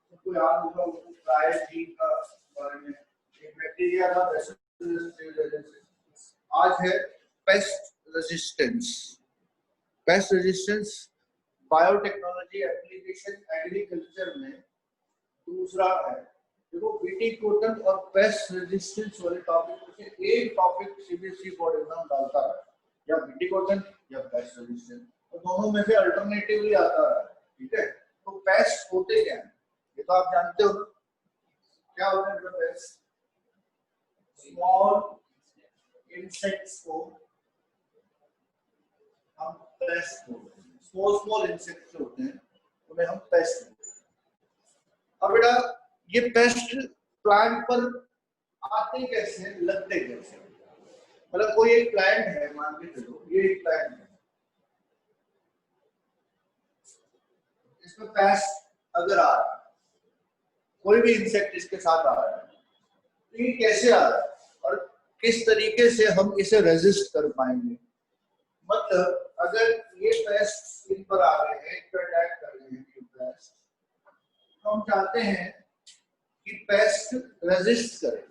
आपको याद होगा जीन का बारे में, एक बैक्टीरिया था आज है paste resistance. Paste resistance biotechnology application agriculture में दूसरा है। देखो विटीकोटन और पेस्ट रेजिस्टेंस वाले टॉपिक में से एक टॉपिक सीबीएसई बोर्ड एग्जाम डालता है, या विटीकोटन या पेस्ट रेजिस्टेंस, और दोनों में से अल्टरनेटिवली आता है। ठीक है, तो पेस्ट होते क्या है ये तो आप जानते हो। क्या होता है पेस्ट? स्मॉल इंसेक्ट्स को हम पेस्ट बोलते हैं। स्मॉल इंसेक्ट्स होते हैं उन्हें हम पेस्ट बोलते हैं। अब बेटा ये पेस्ट प्लांट पर आते कैसे, लगते कैसे? मतलब कोई एक प्लांट है, मान के चलो ये एक प्लांट है, इसमें पेस्ट अगर आ रहा है, कोई भी इंसेक्ट इसके साथ आ रहा है, तो ये कैसे आ रहा है और किस तरीके से हम इसे रेजिस्ट कर पाएंगे? मतलब अगर ये पेस्ट इन पर आ रहे हैं, इन पर अटैक कर रहे हैं ये पेस्ट, तो हम चाहते हैं कि पेस्ट रेजिस्ट करे।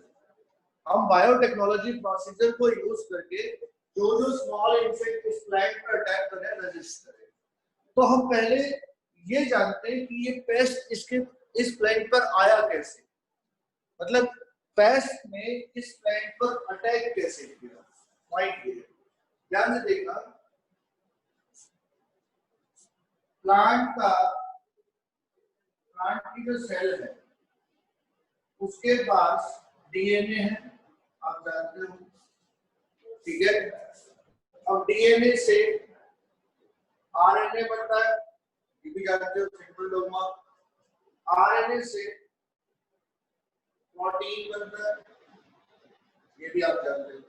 हम बायोटेक्नोलॉजी प्रोसीजर को यूज करके जो स्मॉल इंसेक्ट इस प्लांट पर अटैक कर रहे हैं रेजिस्ट करें। तो हम पहले ये जानते हैं कि ये पेस्ट इस प्लांट पर आया कैसे, मतलब पेस्ट ने इस प्लांट पर अटैक कैसे किया। पॉइंट ये ध्यान से देखना, प्लांट की जो सेल है उसके पास डीएनए है, आप जानते हो। ठीक है, अब डीएनए से आरएनए बनता है, ये भी जानते हो, सिंपल डोग्मा। आरएनए से प्रोटीन बनता है, ये भी आप जानते हो।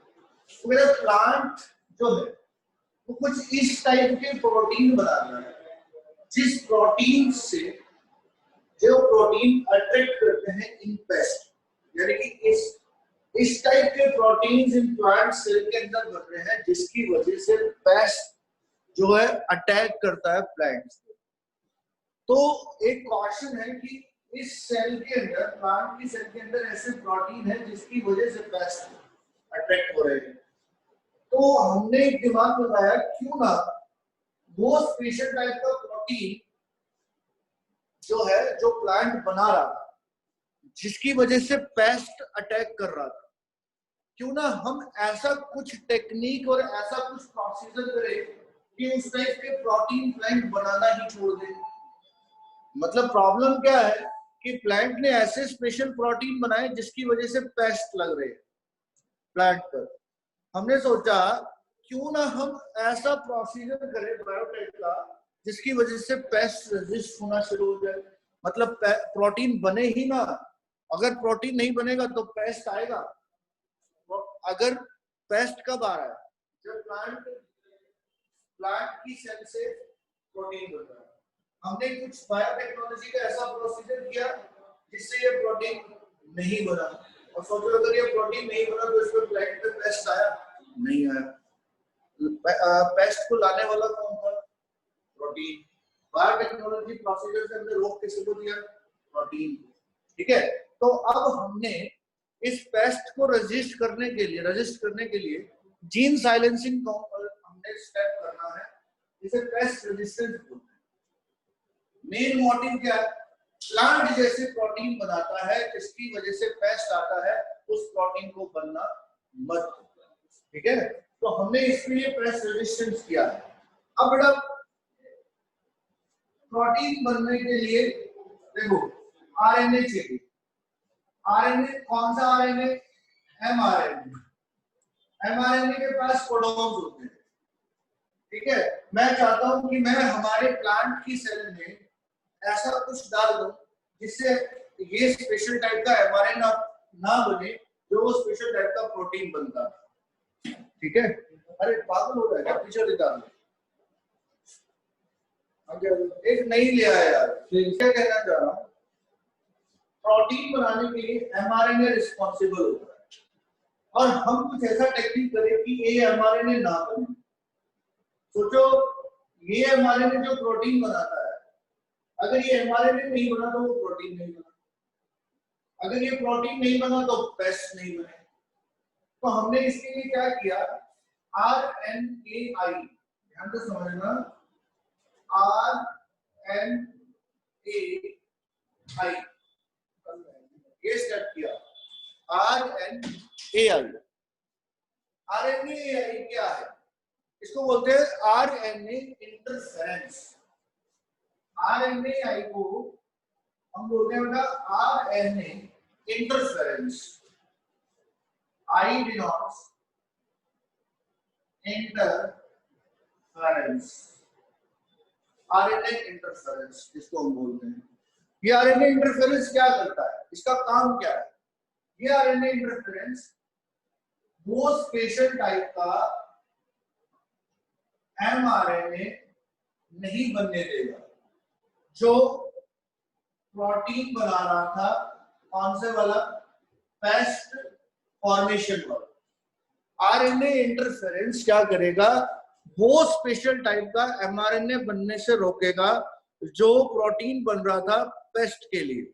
तो मेरा प्लांट जो है वो कुछ इस टाइप के प्रोटीन बनाता है, जिस प्रोटीन से जो प्रोटीन अट्रैक्ट करते हैं इन पेस्ट, यानी कि इस टाइप के प्रोटीन्स इन प्लांट सेल के अंदर बन रहे हैं, जिसकी वजह से पेस्ट जो है अटैक करता है प्लांट्स पे। तो एक क्वेश्चन है कि इस सेल के अंदर, प्लांट की सेल के अंदर ऐसे प्रोटीन है जिसकी वजह से पेस्ट अट्रैक्ट हो रहे हैं। तो हमने एक दिमाग लगाया, क्यों ना वो स्पेशल टाइप का प्रोटीन जो है, जो प्लांट बना रहा था, जिसकी वजह से पेस्ट अटैक कर रहा था, क्यों ना हम ऐसा कुछ टेक्निक और ऐसा कुछ प्रोसीजर करें कि उस टाइप के प्रोटीन प्लांट बनाना ही छोड़ दे। मतलब प्रॉब्लम क्या है कि प्लांट ने ऐसे स्पेशल प्रोटीन बनाए जिसकी वजह से पेस्ट लग रहे हैं प्लांट पर। हमने सोचा क्यों ना हम ऐसा प्रोसीजर करें बायोटेक का जिसकी वजह से पेस्ट रेजिस्ट होना शुरू हो जाए। मतलब प्रोटीन बने ही ना, अगर प्रोटीन नहीं बनेगा तो पेस्ट आएगा। अगर पेस्ट कब आ रहा है? जब प्लांट की सेल से प्रोटीन बन रहा है। हमने कुछ बायोटेक्नोलॉजी का ऐसा प्रोसीजर किया जिससे ये प्रोटीन नहीं बना, और सोचो अगर ये प्रोटीन नहीं बना तो इस पर प्लांट पे पेस्ट आया? नहीं आया। पेस्ट को लाने वाला कौन था? प्रोटीन। बायोटेक्नोलॉजी प्रोसीजर से हमने रोक किसको दिया? प्रोटीन। ठीक है, तो अब हमने इस पेस्ट को रजिस्ट करने के लिए जीन साइलेंसिंग को हमने स्टेप करना है, जिसे पेस्ट रेजिस्टेंस बोलते हैं। मेन मोटिव क्या है? प्लांट जैसे प्रोटीन बनाता है जिसकी वजह से पेस्ट आता है, उस प्रोटीन को बनना मत दो। ठीक है, तो हमने इसके लिए पेस्ट रेजिस्टेंस किया है। अब बेटा प्रोटीन बनने के लिए देखो आरएनए चाहिए। आरएनए कौन सा आरएनए? एमआरएनए। एमआरएनए के पास कोडोन्स होते हैं। ठीक है, मैं चाहता हूं कि मैं हमारे प्लांट की सेल में ऐसा कुछ डाल दूं जिससे ये स्पेशल टाइप का एमआरएनए ना बने जो वो स्पेशल टाइप का प्रोटीन बनता है। ठीक है, अरे पागल हो जाएगा, पीछे निकाल एक नहीं लिया है यार। क्या कहना चाह रहा हूं, प्रोटीन बनाने के लिए एमआरएनए रिस्पॉन्सिबल होता है, और हम कुछ ऐसा टेक्निक करें कि ये एमआरएनए ना बने। सोचो ये एमआरएनए जो प्रोटीन बनाता है, अगर ये एमआरएनए नहीं बना तो वो प्रोटीन नहीं बना, अगर ये प्रोटीन नहीं बना तो पेस्ट नहीं बने। तो हमने इसके लिए क्या किया, आरएनएआई, ध्यान से समझना, आरएनएआई ये स्टेप किया। आरएनएआई, आरएनएआई क्या है, इसको बोलते हैं आरएनए इंटरफेरेंस। आरएनएआई को हम बोलते हैं बेटा आरएनए इंटरफेरेंस। आई डिनोट्स इंटरफेरेंस, आरएनए इंटरफेरेंस जिसको हम बोलते हैं। ये आरएनए इंटरफेरेंस क्या करता है, इसका काम क्या है? ये आरएनए इंटरफेरेंस वो स्पेशल टाइप का एमआरएनए नहीं बनने देगा जो प्रोटीन बना रहा था, कौन से वाला, पेस्ट फॉर्मेशन वाला। आरएनए इंटरफेरेंस क्या करेगा, वो स्पेशल टाइप का एमआरएनए बनने से रोकेगा जो प्रोटीन बन रहा था पेस्ट के लिए।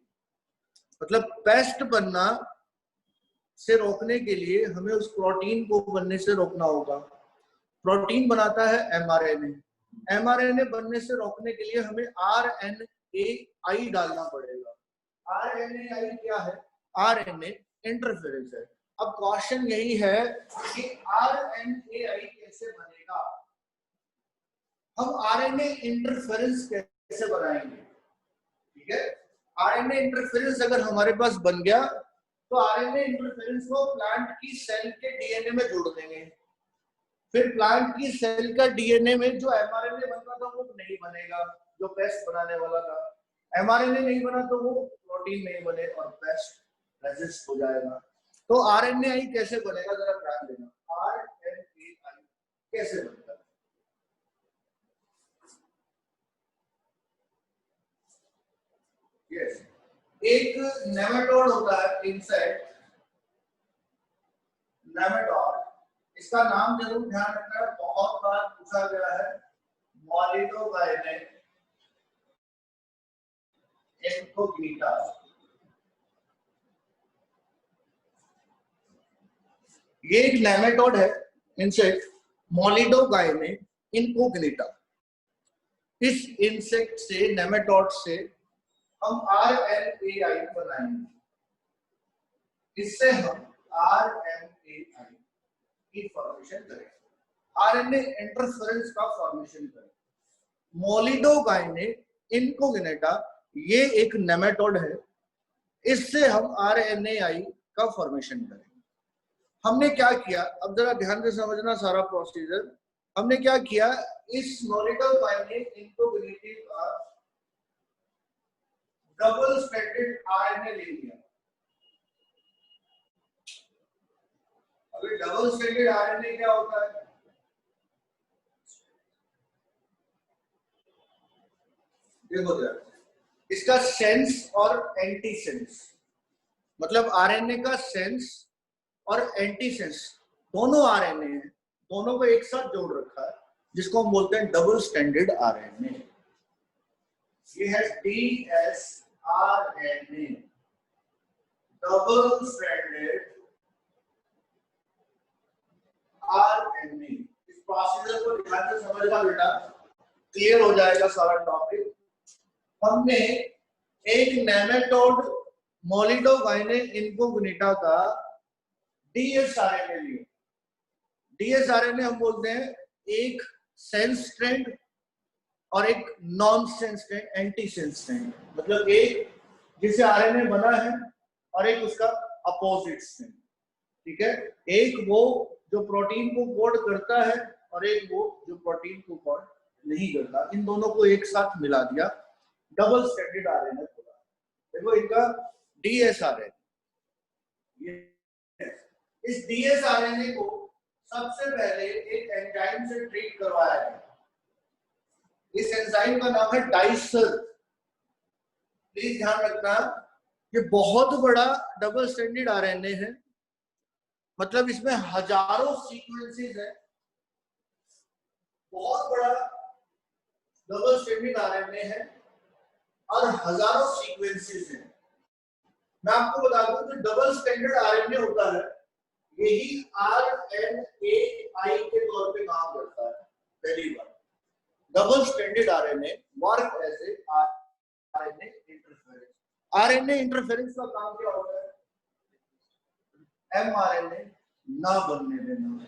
मतलब पेस्ट बनना से रोकने के लिए हमें उस प्रोटीन को बनने से रोकना होगा। प्रोटीन बनाता है एमआरएनए, एमआरएनए बनने से रोकने के लिए हमें आरएनएआई डालना पड़ेगा। आरएनएआई क्या है, आरएनए इंटरफेरेंस है। अब क्वेश्चन यही है कि आरएनएआई कैसे बनेगा, हम आरएनए इंटरफेरेंस कैसे बनाएंगे। ठीक है, आरएनए इंटरफेरेंस अगर हमारे पास बन गया तो आरएनए इंटरफेरेंस को प्लांट की सेल के डीएनए में जोड़ देंगे। फिर प्लांट की सेल का डीएनए में जो एमआरएनए बनता था वो नहीं बनेगा, जो पेस्ट बनाने वाला था। एमआरएनए नहीं बना तो वो प्रोटीन नहीं बने और पेस्ट रेजिस्ट हो जाएगा। तो आरएनएआई कैसे बनेगा, जरा ध्यान देना। आरएनएआई कैसे बनेगा, यस, एक नेमेटोड होता है, इंसेक्ट नेमेटोड, इसका नाम जरूर ध्यान रखना, बहुत बार पूछा गया है, मॉलिडोगाइने इनकोग्निटा। ये एक नेमेटोड है, इंसेक्ट मॉलिडोगाइने इनकोग्निटा। इस इंसेक्ट से, नेमेटोड से हम आरएनएआई बनाएंगे। इससे हम आरएनएआई की फॉर्मेशन करेंगे, आरएनए इंटरफेरेंस का फॉर्मेशन करेंगे। मॉलिडोगाइने इनकोग्निटा ये एक नेमेटोड है, इससे हम आरएनएआई का फॉर्मेशन करेंगे। हमने क्या किया, अब जरा ध्यान से समझना सारा प्रोसीजर। हमने क्या किया, इस मॉलिडोगाइने इनकोग्निटा का डबल स्ट्रैंडेड आरएनए ले लिया। अभी डबल स्ट्रैंडेड आरएनए क्या होता है, देखो जरा, इसका सेंस और एंटी सेंस, मतलब आरएनए का सेंस और एंटी सेंस दोनों आरएनए हैं, दोनों को एक साथ जोड़ रखा है, जिसको हम बोलते हैं डबल स्ट्रैंडेड आरएनए। ये है डीएसआरएनए, डबल स्ट्रैंडेड आरएनए। इस प्रोसीजर को ध्यान से समझना बेटा, क्लियर हो जाएगा सारा टॉपिक। हमने एक नेमेटोड मॉलिडोगाइने इनकोग्निटा का डीएसआरएनए लिया। डीएसआरएनए हम बोलते हैं एक सेंस स्ट्रैंड और एक non sense strand, anti sense strand, मतलब एक जिसे आरएनए बना है और एक उसका अपोजिट स्ट्रैंड। ठीक है, एक वो जो प्रोटीन को कोड करता है और एक वो जो प्रोटीन को कोड नहीं करता, इन दोनों को एक साथ मिला दिया, डबल स्ट्रैंडेड आरएनए बोला। देखो इनका डीएसआरएनए, इस डीएसआरएनए को सबसे पहले एक एंजाइम से ट्रीट करवाया गया। इस एंजाइम का नाम है डाइसर। प्लीज ध्यान रखना, ये बहुत बड़ा डबल स्ट्रैंडेड आरएनए है, मतलब इसमें हजारों सीक्वेंसेस है, बहुत बड़ा स्ट्रैंडेड आरएनए है और हजारों सीक्वेंसेस हैं। मैं आपको बता दूं कि डबल स्ट्रैंडेड आरएनए होता है, यही आरएनएआई के तौर पे काम करता है। पहली बात, double stranded RNA work as a RNA interference. RNA interference का काम क्या होता है? एमआरएनए ना बनने देना,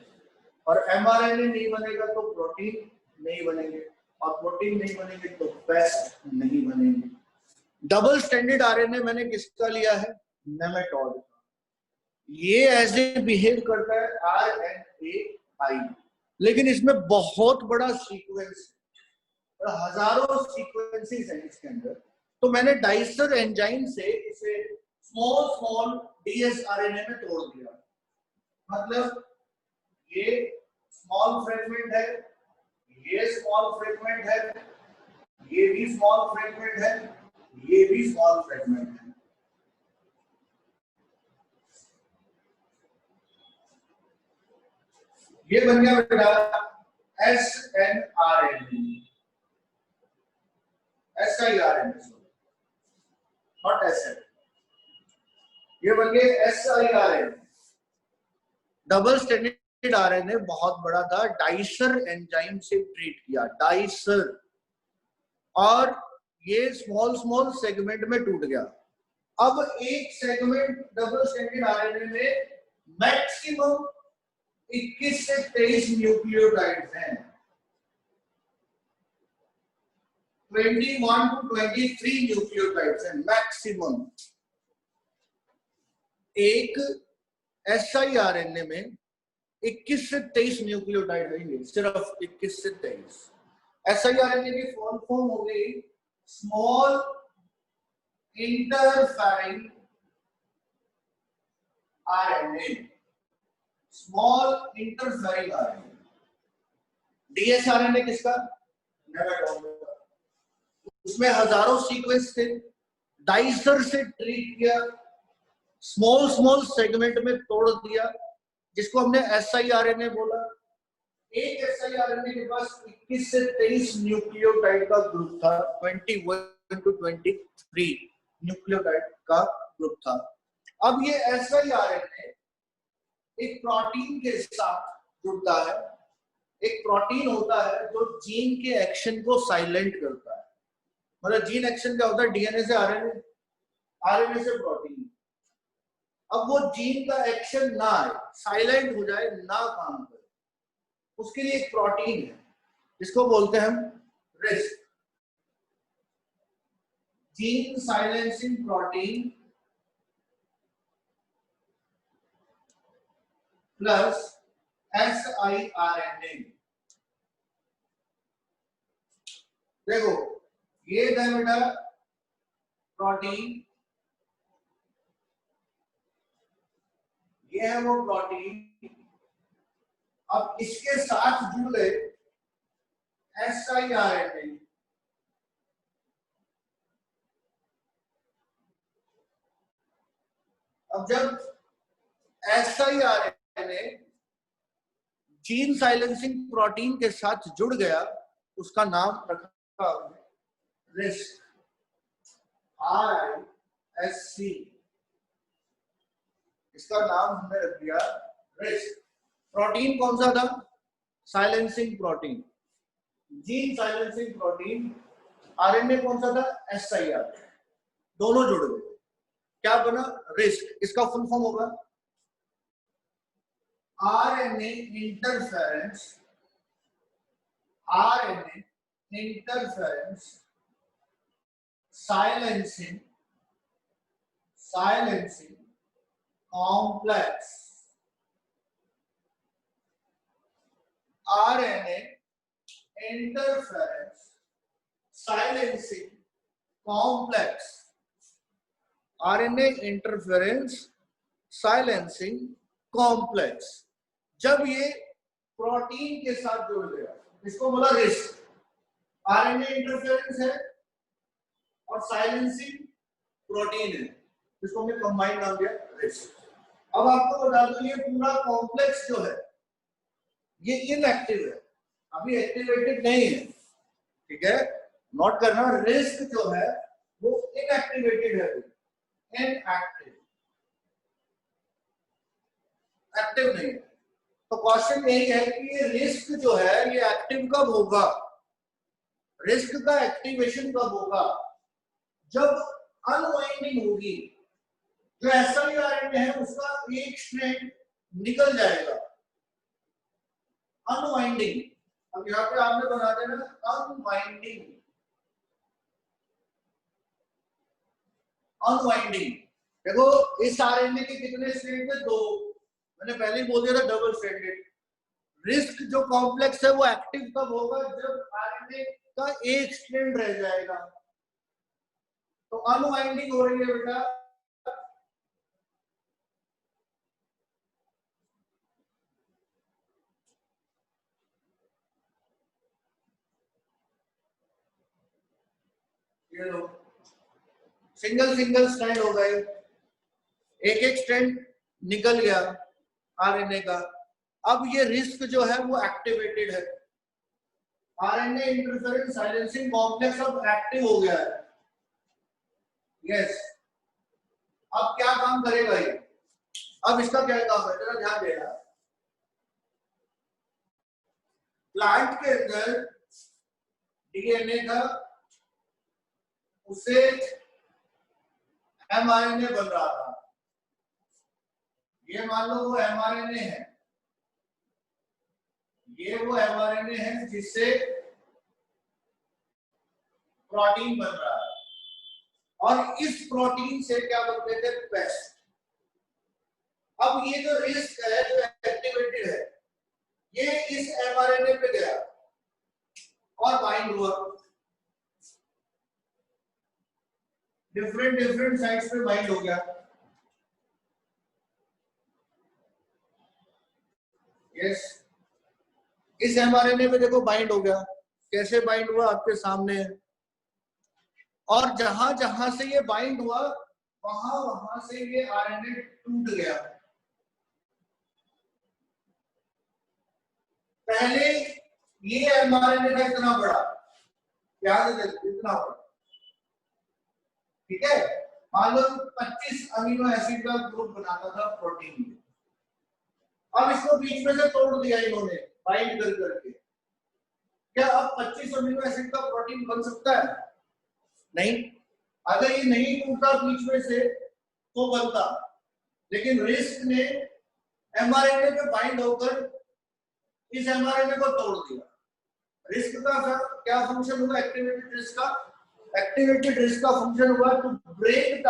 और एमआरएनए नहीं बनेगा तो प्रोटीन नहीं बनेंगे, और प्रोटीन नहीं बनेंगे तो पेस्ट नहीं बनेंगे। डबल स्ट्रैंडेड आरएनए मैंने किसका लिया है? नेमेटोड का। ये ऐसे बिहेव करता है आरएनएआई, लेकिन इसमें बहुत बड़ा सीक्वेंस और हजारों सीक्वेंसेस हैं इसके अंदर। तो मैंने डाइसर एंजाइम से इसे स्मॉल स्मॉल डीएसआरएनए में तोड़ दिया। मतलब ये स्मॉल फ्रेगमेंट है, ये स्मॉल फ्रेगमेंट है, ये भी स्मॉल फ्रेगमेंट है, ये भी स्मॉल फ्रेगमेंट है। ये बन गया बेटा एसएनआरएनए, एसआईआरएनए, नॉट एसएन। ये बन गए एसआईआरएनए। डबल स्ट्रैंडेड आरएनए बहुत बड़ा था, डाइसर एंजाइम से ट्रीट किया, डाइसर, और ये स्मॉल स्मॉल सेगमेंट में टूट गया। अब एक सेगमेंट डबल स्ट्रैंडेड आरएनए में मैक्सिमम 21 से 23 न्यूक्लियोटाइड्स हैं, 21 to 23 न्यूक्लियोटाइड्स हैं मैक्सिमम। एक एसआईआरएनए में 21 से 23 न्यूक्लियोटाइड रहेंगे, सिर्फ 21 से 23। एसआईआरएनए की फॉर्म हो गई small interfering RNA, small interfering RNA. DsRNA किसका? नेमेटोड का। उसमें हजारों सीक्वेंस थे, डाइसर से ट्रीट किया, स्मॉल स्मॉल सेगमेंट में तोड़ दिया, जिसको हमने एसआईआरएनए बोला। एक एसआईआरएनए के पास 21 से 23 न्यूक्लियोटाइड का ग्रुप था, 21 to 23 न्यूक्लियोटाइड का ग्रुप था। अब ये एसआईआरएनए एक प्रोटीन के साथ जुड़ता है। एक प्रोटीन होता है जो जीन के एक्शन को साइलेंट करता है। मतलब जीन एक्शन क्या होता है? डीएनए से आरएनए, आरएनए से प्रोटीन। अब वो जीन का एक्शन ना आए, साइलेंट हो जाए, ना काम करे, उसके लिए एक प्रोटीन है जिसको बोलते हैं हम RISC, gene silencing protein plus siRNA. देखो ये है बेटा प्रोटीन, ये है वो प्रोटीन। अब इसके साथ जुड़ गए एसआईआरएनए। अब जब एसआईआरएनए जीन साइलेंसिंग प्रोटीन के साथ जुड़ गया, उसका नाम रखा रिस्क, RISC। इसका नाम हमने रख दिया रिस्क। प्रोटीन कौन सा था? Silencing protein, gene silencing protein. RNA कौन सा था? एसआईआर। दोनों जुड़ गए, क्या बना? रिस्क। इसका फुल फॉर्म होगा RNA interference, RNA interference silencing, silencing complex, RNA interference silencing complex, RNA interference silencing complex। जब ये प्रोटीन के साथ जुड़ गया, इसको बोला रिस्क। RNA इंटरफेरेंस है और साइलेंसिंग प्रोटीन है, इसको हमने कंबाइन नाम दिया रिस्क। अब आपको बता दूं ये पूरा कॉम्प्लेक्स जो है ये इनएक्टिव है, अभी एक्टिवेटेड नहीं है, ठीक है। नोट करना, रिस्क जो है वो इनएक्टिवेटेड है, इनएक्टिव, एक्टिव नहीं है। तो क्वेश्चन यही है कि ये रिस्क जो है ये एक्टिव कब होगा, रिस्क का एक्टिवेशन कब होगा, जब अनवाइंडिंग होगी, जो एसआईआरएनए है उसका एक स्ट्रैंड निकल जाएगा, अनवाइंडिंग। अब यहाँ पे आपने बना देना अनवाइंडिंग, अनवाइंडिंग। देखो इस आरएनए के कितने स्ट्रैंड थे, 2, मैंने पहले ही बोल दिया था डबल स्ट्रैंडेड। रिस्क जो कॉम्प्लेक्स है वो एक्टिव तब होगा जब आरएनए का एक स्ट्रैंड रह जाएगा। तो अनवाइंडिंग हो रही है बेटा, ये लो सिंगल सिंगल स्ट्रैंड हो गए, एक एक स्ट्रैंड निकल गया आरएनए का। अब ये रिस्क जो है वो एक्टिवेटेड है, आरएनए इंटरफेरेंस साइलेंसिंग कॉम्प्लेक्स अब एक्टिव हो गया है। यस, अब क्या काम करेगा ये, अब इसका क्या काम है जरा ध्यान देना। प्लांट के अंदर डीएनए था, उससे एमआरएनए बन रहा था, ये मान लो वो एमआरएनए है, ये वो एमआरएनए है जिससे प्रोटीन बन रहा है, और इस प्रोटीन से क्या बनते थे, पेस्ट। अब ये जो रिस्क है जो एक्टिवेटेड है, ये इस एमआरएनए पे गया और बाइंड हुआ, डिफरेंट डिफरेंट साइट्स पे बाइंड हो गया। यस, इस एमआरएनए पे देखो बाइंड हो गया, कैसे बाइंड हुआ आपके सामने है। और जहां जहां से ये बाइंड हुआ वहां वहां से ये आरएनए टूट गया। पहले ये एमआरएनए था इतना बड़ा, याद है इतना बड़ा, ठीक है, मान लो 25 अमीनो एसिड का ग्रुप बनाता था प्रोटीन में। अब इसको बीच में से तोड़ दिया इन्होंने बाइंड कर करके, क्या अब 25 अमीनो एसिड का प्रोटीन बन सकता है? नहीं। अगर ये नहीं टूटा बीच में से तो बनता, लेकिन रिस्क ने एमआरएनए पे बाइंड होकर इस एमआरएनए को तोड़ दिया। रिस्क का क्या फंक्शन हुआ, एक्टिवेटेड रिस्क का, एक्टिवेटेड रिस्क का फंक्शन हुआ to break the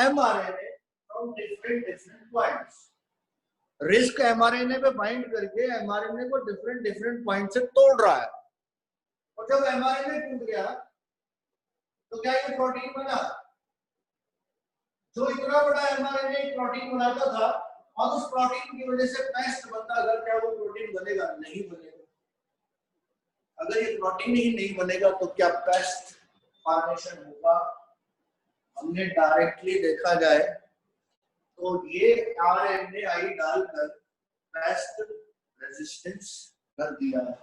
mRNA from different different points. RISC mRNA पे बाइंड करके एमआरएनए को डिफरेंट डिफरेंट पॉइंट से तोड़ रहा है, और जब एमआरएनए टूट गया तो क्या ये प्रोटीन बना? जो इतना बड़ा एमआरएनए प्रोटीन बनाता था और उस प्रोटीन की वजह से पेस्ट बनता था, क्या वो प्रोटीन बनेगा? नहीं बनेगा। अगर ये प्रोटीन ही नहीं बनेगा तो क्या पेस्ट फॉर्मेशन होगा? हमने डायरेक्टली देखा जाए तो ये आरएनए डालकर पेस्ट रेजिस्टेंस कर दिया है।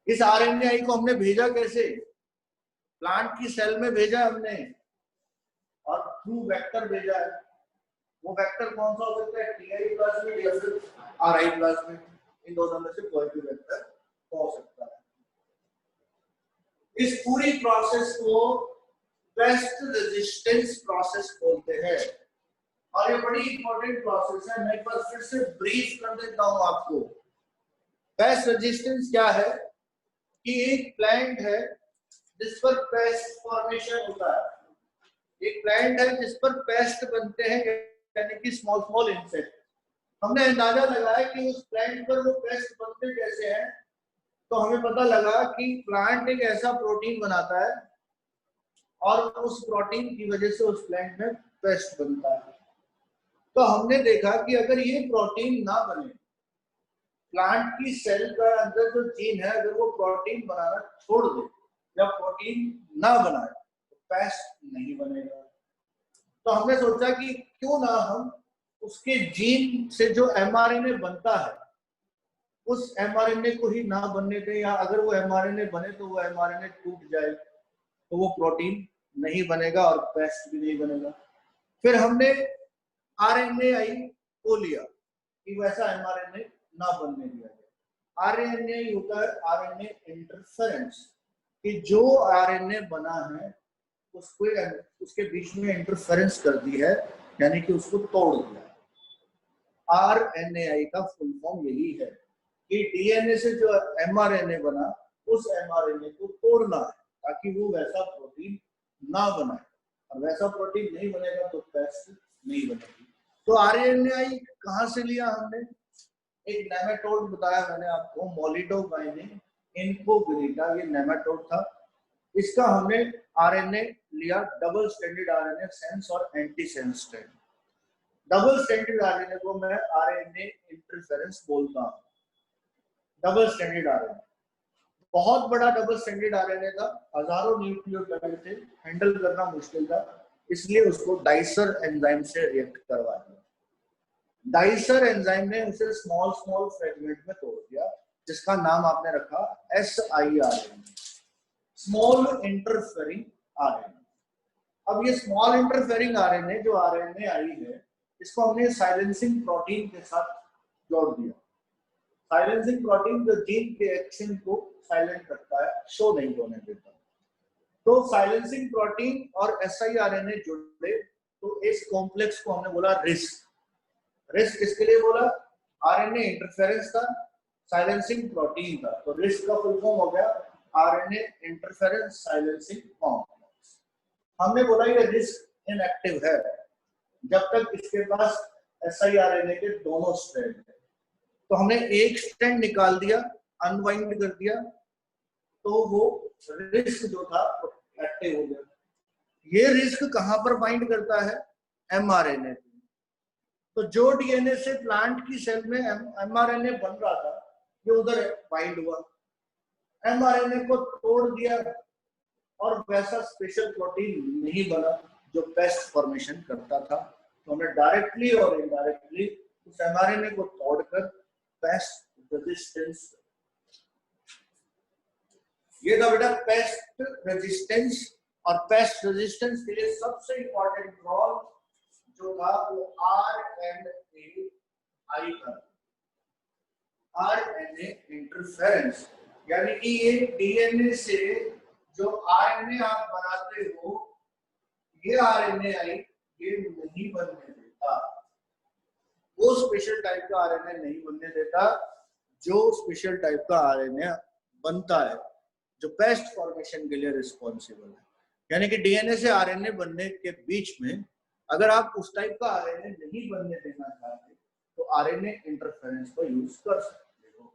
इस आरएनए को हमने भेजा कैसे? प्लांट की सेल में भेजा हमने, और थ्रू वेक्टर भेजा है। वो वेक्टर कौन सा हो सकता है? टीआई प्लाज्मिड या फिर आरआई प्लाज्मिड, इन दोनों में से कोई भी वेक्टर हो सकता है। इस पूरी प्रोसेस को पेस्ट रेजिस्टेंस प्रोसेस बोलते हैं, और ये बड़ी इंपॉर्टेंट प्रोसेस है। मैं एक बार फिर से ब्रीफ कर देता हूं आपको। पेस्ट रेजिस्टेंस क्या है कि एक प्लांट है जिस पर पेस्ट फॉर्मेशन होता है, एक प्लांट है जिस पर पेस्ट बनते हैं, यानी कि स्मॉल स्मॉल इंसेक्ट। हमने अंदाजा लगाया कि उस प्लांट पर वो पेस्ट बनते कैसे हैं, तो हमें पता लगा कि प्लांट एक ऐसा प्रोटीन बनाता है और उस प्रोटीन की वजह से उस प्लांट में पेस्ट बनता है। तो हमने देखा कि अगर ये प्रोटीन ना बने, प्लांट की सेल का अंदर जो जीन है अगर वो प्रोटीन बनाना छोड़ दे या प्रोटीन ना बनाए तो पेस्ट नहीं बनेगा। तो हमने सोचा कि क्यों ना हम उसके जीन से जो एमआरएनए बनता है उस एमआरएनए को ही ना बनने दें, या अगर वो एमआरएनए बने तो वो एमआरएनए टूट जाए तो वो प्रोटीन नहीं बनेगा और पेस्ट भी नहीं बनेगा। फिर हमने आरएनएआई को लिया कि वैसा एमआरएनए ना बनने दिया जाए। आरएनए होता है आरएनए इंटरफेरेंस, कि जो आरएनए बना है उसको उसके बीच में इंटरफेरेंस कर दी है, यानी कि उसको तोड़ दिया। आरएनएआई का फुल फॉर्म यही है कि डीएनए से जो एमआरएनए बना उस एमआरएनए को तोड़ना है ताकि वो वैसा प्रोटीन ना बनाए, और वैसा प्रोटीन नहीं बनेगा तो पेस्ट नहीं बनेगी। तो आरएनएआई कहाँ से लिया हमने? एक नेमाटोड बताया मैंने आपको, मोलिडोगाइनिन इन्फोग्रेटा, ये नेमाटोड था। इसका हमने आरएनए लिया, डबल स्टैंडर्ड आरएनए, सेंस और anti sense strand. Double standard RNA को मैं आरएनए इंटरफेरेंस बोलता हूँ। डबल स्टैंडर्ड आरएनए बहुत बड़ा डबल स्टैंडर्ड आरएनए था, हजारों न्यूक्लियोटाइड थे, हैंडल करना मुश्किल था, इसलिए उसको डाइसर एंजाइम से रिएक्ट करवा दिया। डाइसर एंजाइम ने उसे स्मॉल स्मॉल फ्रेगमेंट में तोड़ दिया, जिसका नाम आपने रखा SIRNA, स्मॉल इंटरफेरिंग आरएनए। अब ये स्मॉल इंटरफेरिंग आरएनए जो आरएनए आई है, इसको हमने साइलेंसिंग प्रोटीन के साथ जोड़ दिया। साइलेंसिंग प्रोटीन जो जीन के एक्शन को साइलेंट करता है, शो नहीं होने देता। तो साइलेंसिंग प्रोटीन और SIRNA जुड़े तो इस कॉम्प्लेक्स को हमने बोला रिस्क। रिस्क किसके लिए बोला? आरएनए इंटरफेरेंस था, साइलेंसिंग प्रोटीन था, तो रिस्क का फुल फॉर्म हो गया आरएनए इंटरफेरेंस साइलेंसिंग कॉम्प्लेक्स। हमने बोला ये रिस्क इनएक्टिव है जब तक इसके पास SIRNA के दोनों स्ट्रैंड है। तो हमने एक स्ट्रैंड निकाल दिया, अनवाइंड कर दिया, तो वो रिस्क जो था एक्टिव हो गया। ये रिस्क कहां पर बाइंड करता है? एमआरएनए। तो जो डीएनए से प्लांट की सेल में एमआरएनए बन रहा था, ये उधर बाइंड हुआ, एमआरएनए को तोड़ दिया और वैसा स्पेशल प्रोटीन नहीं बना जो पेस्ट फॉर्मेशन करता था। तो हमने डायरेक्टली और इनडायरेक्टली उस एमआरएनए को तोड़कर पेस्ट रेजिस्टेंस, ये था बेटा पेस्ट रेजिस्टेंस। और पेस्ट रेजिस्टेंस के लिए सबसे इंपॉर्टेंट रोल जो था वो RNAi था, RNA इंटरफेरेंस। यानी कि ये डीएनए से जो आरएनए आप बनाते हो, ये RNAi ये नहीं बनने देता, वो स्पेशल टाइप का आरएनए नहीं बनने देता जो स्पेशल टाइप का आरएनए बनता है जो पेस्ट फॉर्मेशन के लिए रिस्पॉन्सिबल है। यानी कि डीएनए से आरएनए बनने के बीच में अगर आप उस टाइप का आरएनए नहीं बनने देना चाहते तो आरएनए इंटरफेरेंस को यूज कर सकते हो।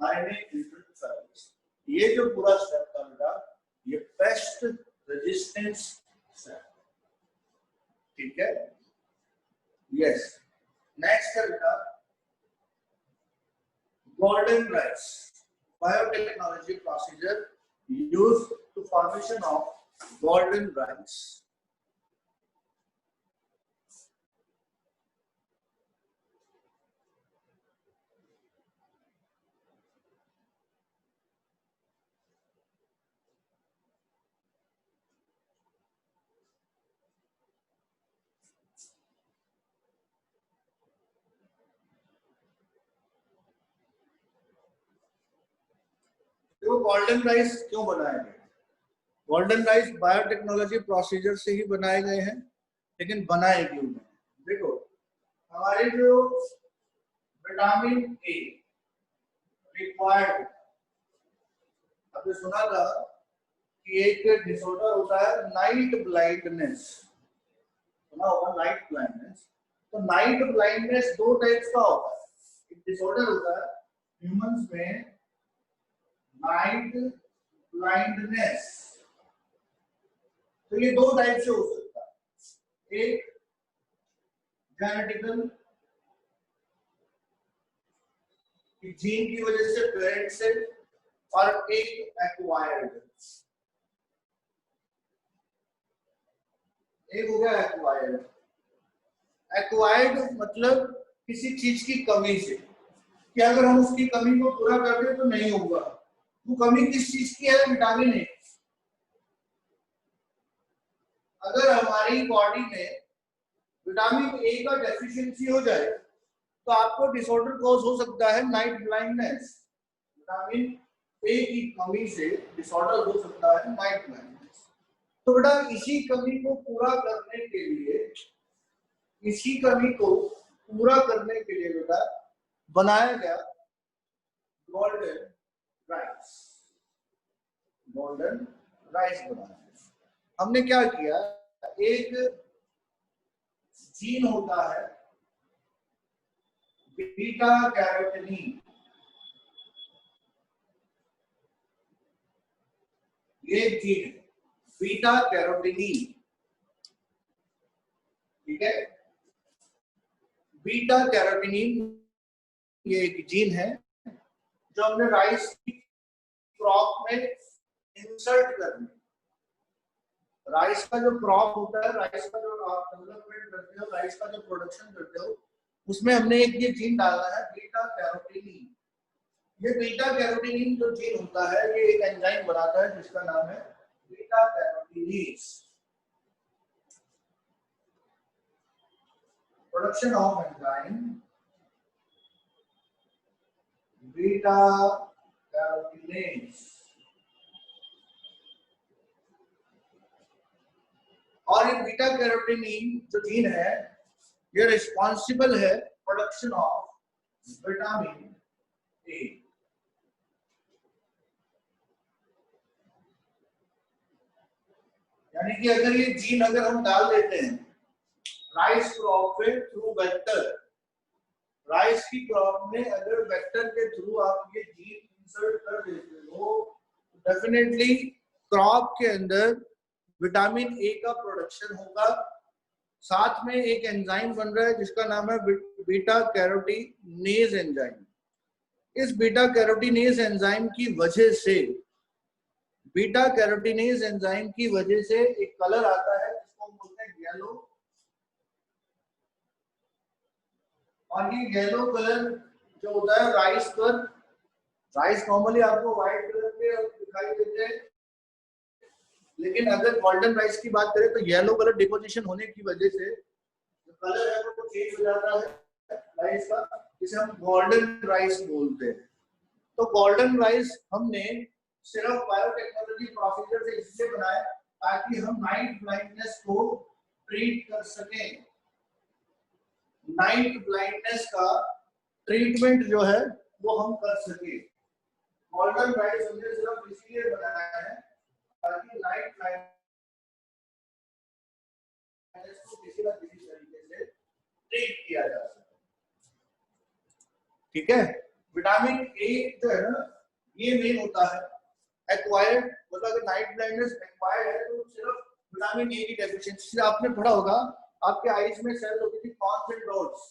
आरएनए इंटरफेरेंस, ये जो पूरा स्टेप था बेटा, ये पेस्ट रेजिस्टेंस स्टेप, ठीक है? यस। नेक्स्ट है बेटा golden rice, biotechnology procedure used to formation of golden rice. तो गोल्डन राइस क्यों बनाए गए? गोल्डन राइस बायोटेक्नोलॉजी प्रोसीजर से ही बनाए गए हैं, लेकिन बनाए क्यों गए? देखो, हमारे जो विटामिन ए रिक्वायर्ड, आपने सुना था कि एक डिसऑर्डर होता है नाइट ब्लाइंडनेस, सुना होगा नाइट ब्लाइंडनेस। तो नाइट ब्लाइंडनेस दो टाइप्स का होता है। एक डिसऑर्डर होता है ह्यूमंस में नाइट ब्लाइंडनेस, तो ये दो टाइप से हो सकता है, एक जेनेटिकल, जीन की वजह से पेरेंट से, और एक एक्वायर्ड। एक हो गया एक्वायर्ड। एक्वायर्ड मतलब किसी चीज की कमी से, कि अगर हम उसकी कमी को पूरा कर दें तो नहीं होगा। वो कमी किस चीज की है? Vitamin A. अगर हमारी बॉडी में विटामिन ए का डेफिशिएंसी हो जाए तो आपको डिसऑर्डर कॉज हो सकता है नाइट ब्लाइंडनेस। विटामिन ए की कमी से डिसऑर्डर हो सकता है नाइट ब्लाइंडनेस। तो बेटा इसी कमी को पूरा करने के लिए, इसी कमी को पूरा करने के लिए बेटा बनाया गया गोल्डन राइस। गोल्डन राइस बनाया। हमने क्या किया, एक जीन होता है बीटा कैरोटीन, ये जीन है बीटा कैरोटीन, ठीक है। बीटा कैरोटीन ये एक जीन है जो हमने राइस की क्रॉप में इंसर्ट करने, राइस का जो क्रॉप होता है, राइस का जो आप डेवलपमेंट करते हो, राइस का जो प्रोडक्शन करते हो, उसमें हमने एक ये जीन डालना है बीटा कैरोटीन। ये बीटा कैरोटीन जो जीन होता है ये एक एंजाइम बनाता है जिसका नाम है beta carotenase. Production of enzyme beta carotenase. और ये बीटा कैरोटीन जो जीन है ये रिस्पॉन्सिबल है प्रोडक्शन ऑफ विटामिन ए। यानी कि अगर ये जीन अगर हम डाल देते हैं राइस क्रॉप पे थ्रू वेक्टर, राइस की क्रॉप में अगर वेक्टर के थ्रू आप ये जीन इंसर्ट कर देते हो, डेफिनेटली क्रॉप के अंदर विटामिन ए का प्रोडक्शन होगा। साथ में एक एंजाइम बन रहा है जिसका नाम है बीटा कैरोटीनेज एंजाइम। इस बीटा कैरोटीनेज एंजाइम की वजह से, बीटा कैरोटीनेज एंजाइम की वजह से एक कलर आता है जिसको हम बोलते हैं येलो। और ये येलो कलर जो होता है राइस पर, राइस नॉर्मली आपको व्हाइट कलर के दिखाई देते हैं, लेकिन अगर गोल्डन राइस की बात करें तो येलो कलर डिपोजिशन होने की वजह से जो कलर है वो चेंज हो जाता है राइस का, जिसे हम गोल्डन राइस बोलते हैं। तो गोल्डन राइस हमने सिर्फ बायोटेक्नोलॉजी प्रोसीजर से इसलिए बनाया ताकि हम नाइट ब्लाइंडनेस को ट्रीट कर सकें। नाइट ब्लाइंडनेस का ट्रीटमेंट जो है वो हम कर सके। गोल्डन राइस हमने सिर्फ इसलिए बनाया है ताकि नाइट ब्लाइंडनेस को किसी ना किसी तरीके से ट्रीट किया जा सके। ठीक है। विटामिन ए जो है ना ये मेन होता है एक्वायर्ड, मतलब अगर नाइट ब्लाइंडनेस एक्वायर्ड है तो सिर्फ विटामिन ए की डेफिशिएंसी। आपने पढ़ा होगा आपके आईज में सेल होती थी कौन से डॉट्स,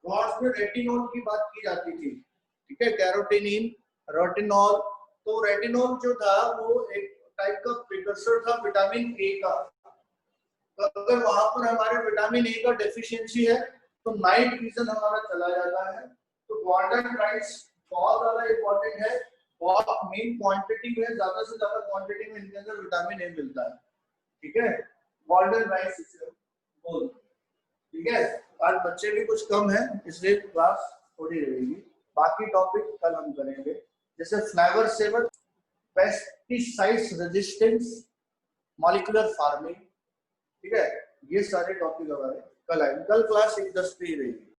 डॉट्स में रेटिनॉल की बात की जाती थी, ठीक है, कैरोटीनिन, रेटिनॉल। तो रेटिनॉल जो था वो एक टाइप का प्रिकर्सर था विटामिन ए का। तो अगर वहां पर हमारे विटामिन ए का डेफिशिएंसी है तो नाइट विजन हमारा चला जाता है। तो गोल्डन राइस बहुत ज्यादा इंपॉर्टेंट है, बहुत मेन क्वांटिटी में, ज्यादा से ज्यादा क्वांटिटी में इनके अंदर विटामिन ए मिलता है। ठीक है, गोल्डन राइस इसे बोल, ठीक है। आज बच्चे भी कुछ कम है इसलिए क्लास थोड़ी रहेगी, बाकी टॉपिक कल हम करेंगे, जैसे Flavr Savr, pesticides resistance, molecular farming, ठीक है। ये सारे टॉपिक हमारे कल आएंगे। कल क्लास 1:10 पे ही रहेगी।